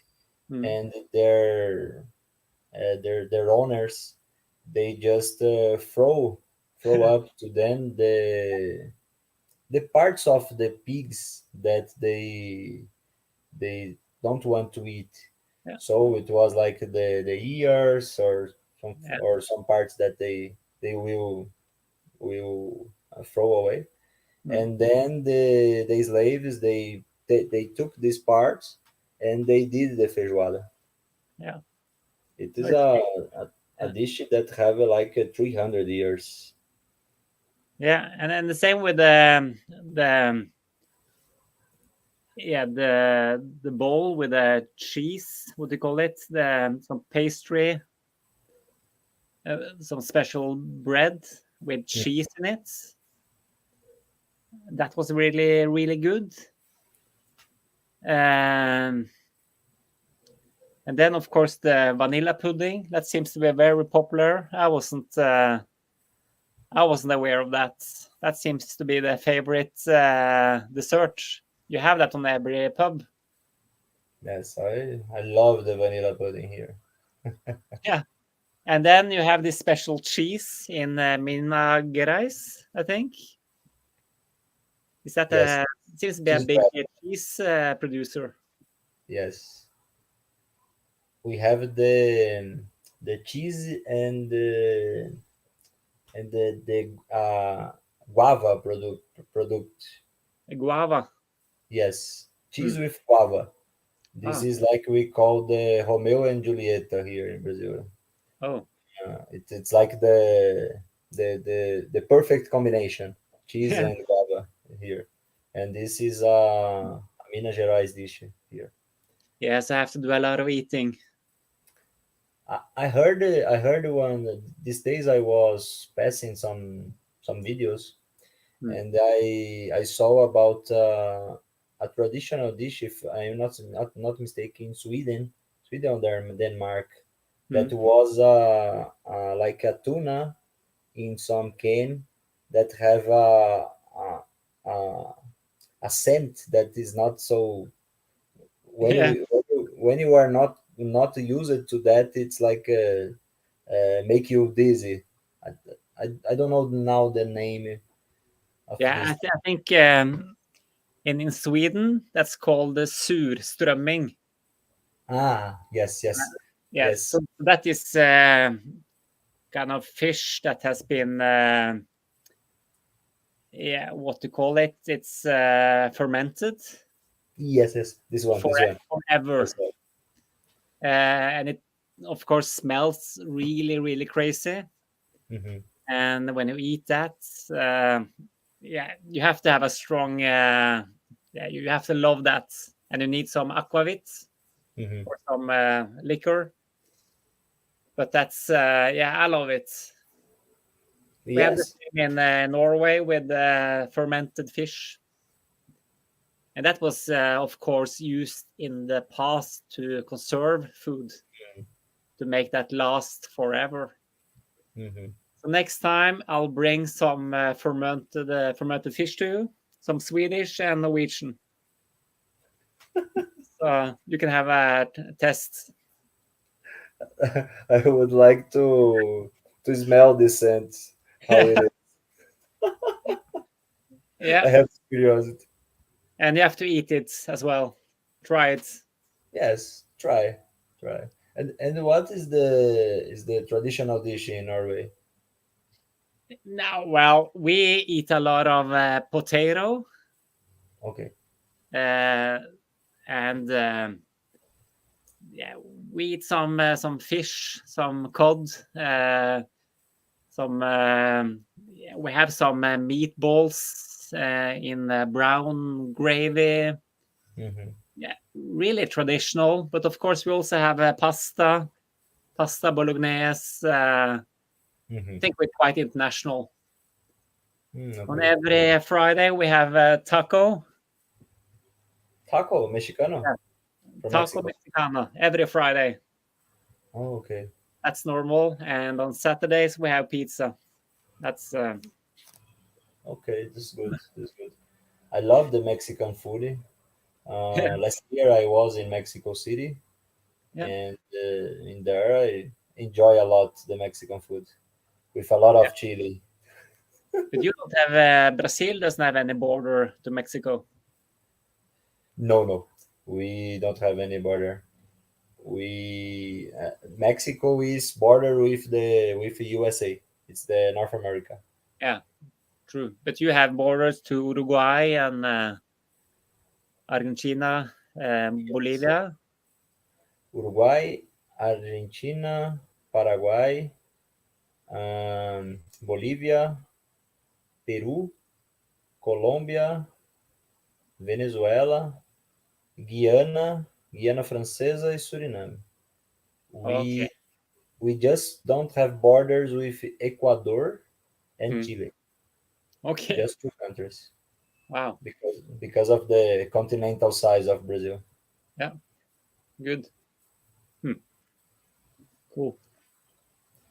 Mm. and their owners, they just throw up to them the parts of the pigs that they don't want to eat. Yeah, So it was like the ears yeah. or some parts that they will throw away. Mm. And then the slaves they took these parts and they did the feijoada. Yeah. It is It's, a yeah. dish that have like 300 years. Yeah, and then the same with the yeah the bowl with the cheese. What do you call it? The some pastry, some special bread with Mm. cheese in it. That was really good. Um, and then of course the vanilla pudding that seems to be very popular. I wasn't aware of that. That seems to be the favorite dessert. You have that on every pub. Yes, I love the vanilla pudding here. Yeah. And then you have this special cheese in Minas Gerais, I think. Is that Yes, a seems to be a cheese big bread. cheese producer? Yes, we have the cheese and the guava product. Guava. Yes, cheese Mm. with guava. This Ah, is like we call the Romeo and Julieta here in Brazil. oh. It's like the perfect combination, cheese Yeah. and guava here, and this is a Minas Gerais dish here. Yes, I have to do a lot of eating. I heard one these days. I was passing some videos, Mm. and I saw about a traditional dish, if I'm not mistaken, Sweden or Denmark, that Mm. was like a tuna in some can that have a, a scent that is not so, Yeah. when you are not used to that, it's like make you dizzy. I, I don't know now the name of Yeah, this. I think in Sweden that's called the surströmming. Yes, yes, Yes, so yes. that is kind of fish that has been yeah, what to call it? It's fermented Yes, yes. This one. forever, Yes, sir. and it of course smells really really crazy. Mm-hmm, And when you eat that, uh, yeah, you have to have a strong yeah, you have to love that, and you need some aquavit mm-hmm. or some liquor. But that's yeah, I love it. We have the Yes. same in Norway with fermented fish, and that was of course used in the past to conserve food to make that last forever. Mm-hmm. So next time I'll bring some fermented fish to you, some Swedish and Norwegian. So you can have a test. I would like to smell this scent. How it is. Yeah, I have curiosity. and you have to eat it as well. Try it. Yes, try. And what is the traditional dish in Norway? Now, well, we eat a lot of potato Okay. uh, and yeah, we eat some fish, some cod, some yeah, we have some meatballs in brown gravy. Mm-hmm. Yeah, really traditional. But of course, we also have pasta bolognese. Mm-hmm. I think we're quite international. On Okay. every Friday, we have taco. Taco Mexicano Yeah, from taco Mexico. mexicana every Friday. Oh, okay. That's normal. And on Saturdays, we have pizza. That's Okay, this is good. This is good. I love the Mexican food. yeah, Last year I was in Mexico City, yeah, and in there I enjoy a lot the Mexican food with a lot yeah. of chili. But you don't have Brazil doesn't have any border to Mexico. No, no, we don't have any border. We Mexico is border with the USA. It's the North America. Yeah, true. But you have borders to Uruguay and Argentina, Yes. Bolivia. Uruguay, Argentina, Paraguay, Bolivia, Peru, Colômbia, Venezuela, Guiana Francesa, e Suriname. Okay. We just don't have borders with Ecuador and Hmm. Chile. Okay. Just two countries Wow. because of the continental size of Brazil. Yeah. Good. Hmm. Cool.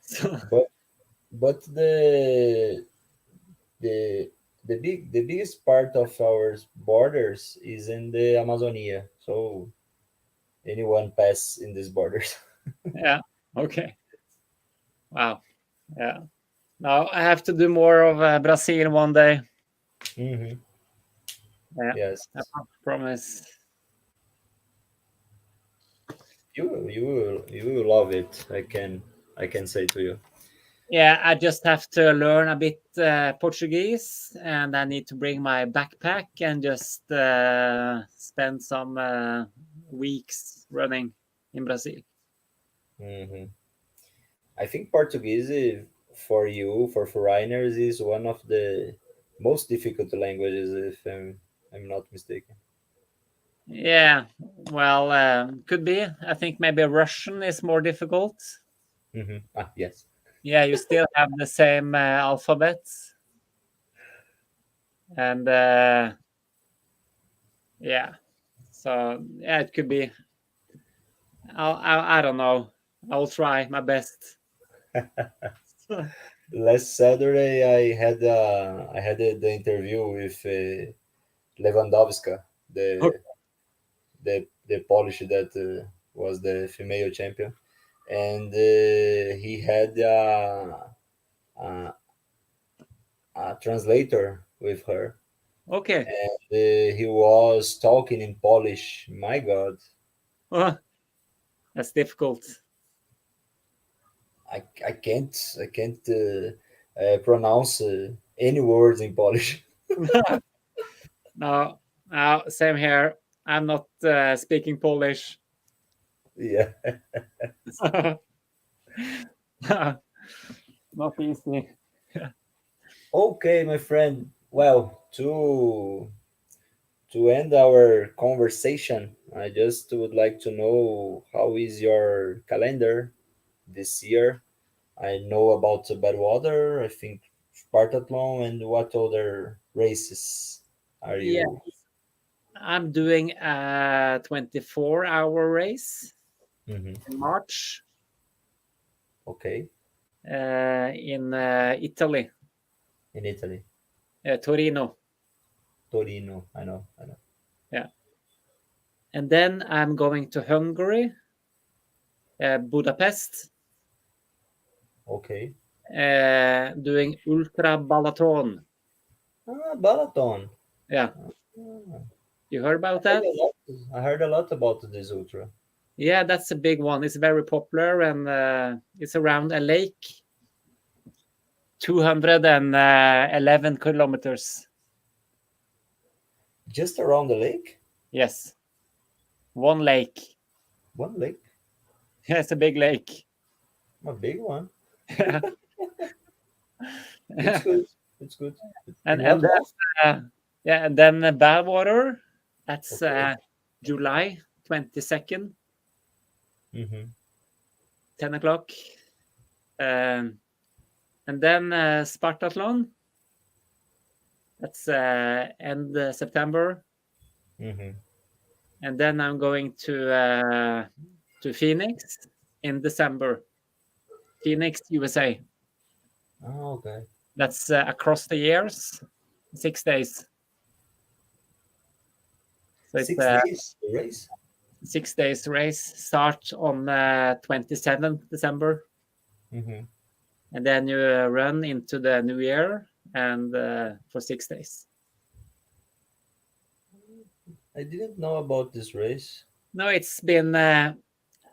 So But but the the biggest part of our borders is in the Amazonia. So anyone pass in these borders. yeah. Okay. Wow. Yeah. Now I have to do more of Brazil one day. Hmm. Yeah. Yes, I promise. you will love it. I can say to you. Yeah, I just have to learn a bit Portuguese, and I need to bring my backpack and just spend some weeks running in Brazil. Hmm. I think Portuguese for you, for foreigners, is one of the most difficult languages, if I'm not mistaken. Yeah, well, could be. I think maybe Russian is more difficult. Ah, yes. Yeah, you still have the same alphabets, and yeah, so yeah, it could be. I don't know. I'll try my best. Last Saturday, I had the interview with Lewandowska, the Polish that was the female champion, and he had a translator with her, Okay. and he was talking in Polish. My God, Oh, that's difficult. I can't pronounce any words in Polish. No, no, same here. I'm not speaking Polish. Yeah. Not easy. Okay, my friend. Well, to end our conversation, I just would like to know how is your calendar this year. I know about the Badwater, I think Spartathlon, and what other races are Yeah, you? I'm doing a 24-hour race Hmm. in March Okay, in Italy, in Italy, Torino. Torino. I know. Yeah, and then I'm going to Hungary, Budapest, Okay. doing Ultramaratona. Ah, Balaton. Yeah, Ah, you heard I about heard that? a lot. I heard a lot about this ultra. Yeah, that's a big one. It's very popular, and it's around a lake, 211 kilometers. Just around the lake, Yes, one lake. one lake, Yeah, it's a big lake. a big one. Yeah. It's good. It's good. and In and what then month? yeah, and then Badwater. That's Okay. July 22nd, Mm-hmm. 10 o'clock. Um, and then Spartathlon. That's end September. Mm-hmm. And then I'm going to Phoenix in December. Phoenix, USA. Oh, okay. That's across the years, 6 days. So it's Six a days the race. 6 days race. Start on 27th December, Mm-hmm. and then you run into the new year and for 6 days. I didn't know about this race. No, it's been. I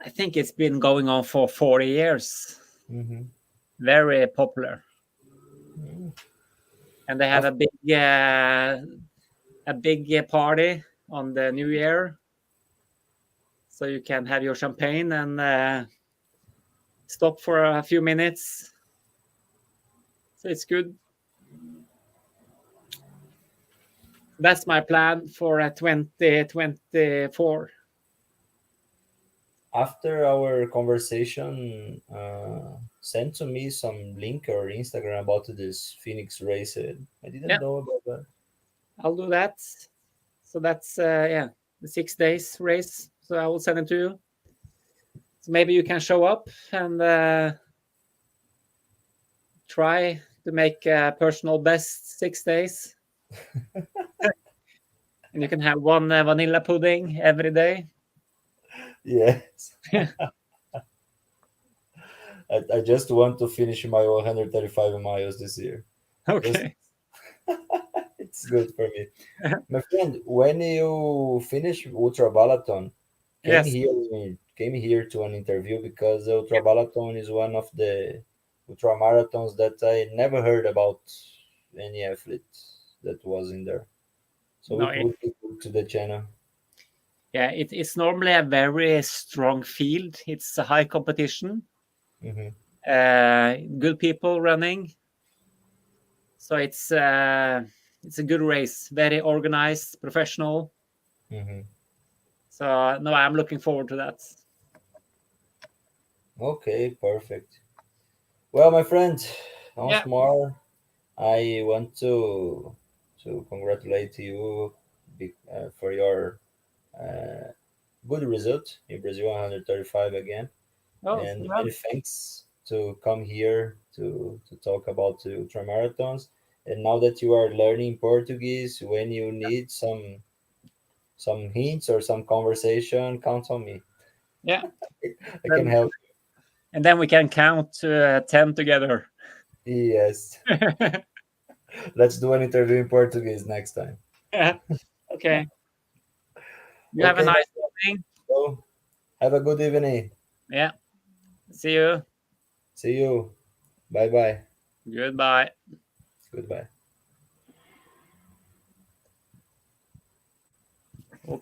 think it's been going on for 40 years. Mm-hmm. Very popular, Mm. and they have After, a big party on the new year, so you can have your champagne and stop for a few minutes. So it's good. That's my plan for 2024. after our conversation, send to me some link or Instagram about this Phoenix race. I didn't Yeah, know about that. I'll do that. So that's yeah, the 6 days race. So I will send it to you. So maybe you can show up and try to make a personal best 6 days. And you can have one vanilla pudding every day. Yes. I just want to finish my 135 miles this year. Just Okay. it's good for me. My friend, when you finish Ultra Balaton, Yes. came here to an interview because Ultra Balaton is one of the ultra marathons that I never heard about any athlete that was in there. So No, it would be good to the channel. yeah, it's normally a very strong field. It's a high competition. Hmm. Good people running. So it's a good race, very organized, professional. Hmm. So no, I'm looking forward to that. Okay, perfect. Well, my friend, once Yeah. more, I want to congratulate you for your good result in Brazil 135 again, Oh, and yeah. many thanks to come here to talk about the ultramarathons. And now that you are learning Portuguese, when you need some hints or some conversation, count on me. Yeah. I can help. And then we can count to 10 together. Yes, let's do an interview in Portuguese next time. Okay. You have a Okay, my nice friend. evening. So have a good evening. Yeah. See you. See you. Bye bye. Goodbye. Goodbye.